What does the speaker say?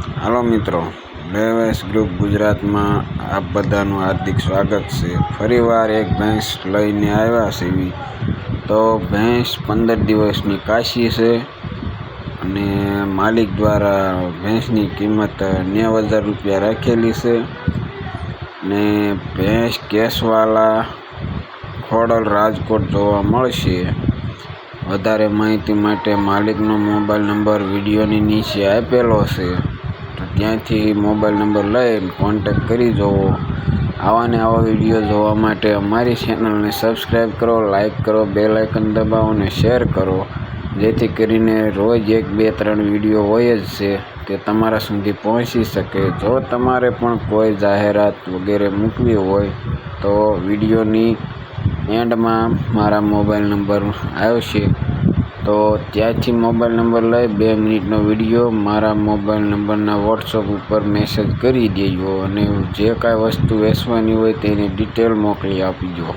હાલો મિત્રો, લેવેસ ગ્રુપ ગુજરાતમાં આપ બધાનું હાર્દિક સ્વાગત છે। ફરીવાર એક ભેંસ લઈને આવ્યા છે। તો ભેંસ 15 દિવસની કાશી છે અને માલિક દ્વારા ભેંસની કિંમત 90,000 રૂપિયા રાખેલી છે ને ભેંસ કેસવાલા ખોડલ રાજકોટ જોવા મળશે। વધારે માહિતી માટે માલિકનો મોબાઈલ નંબર વિડીયોની નીચે આપેલો છે, તો ત્યાંથી મોબાઈલ નંબર લઈને કોન્ટેક્ટ કરી જુઓ। આવા ને આવા વિડીયો જોવા માટે અમારી ચેનલને સબસ્ક્રાઈબ કરો, લાઈક કરો, બેલ આઇકન દબાવો અને શેર કરો, જેથી કરીને રોજ 1, 2, 3 વિડીયો હોય જ છે તે તમારા સુધી પહોંચી શકે। જો તમારે પણ કોઈ જાહેરાત વગેરે મૂકવી હોય તો વિડીયોની એન્ડમાં મારા મોબાઈલ નંબર આવશે, તો ત્યાંથી મોબાઈલ નંબર લઈ 2 મિનિટનો વિડીયો મારા મોબાઈલ નંબરના વોટ્સઅપ ઉપર મેસેજ કરી દેજો અને જે કાંઈ વસ્તુ વેચવાની હોય તેની ડિટેલ મોકલી આપજો।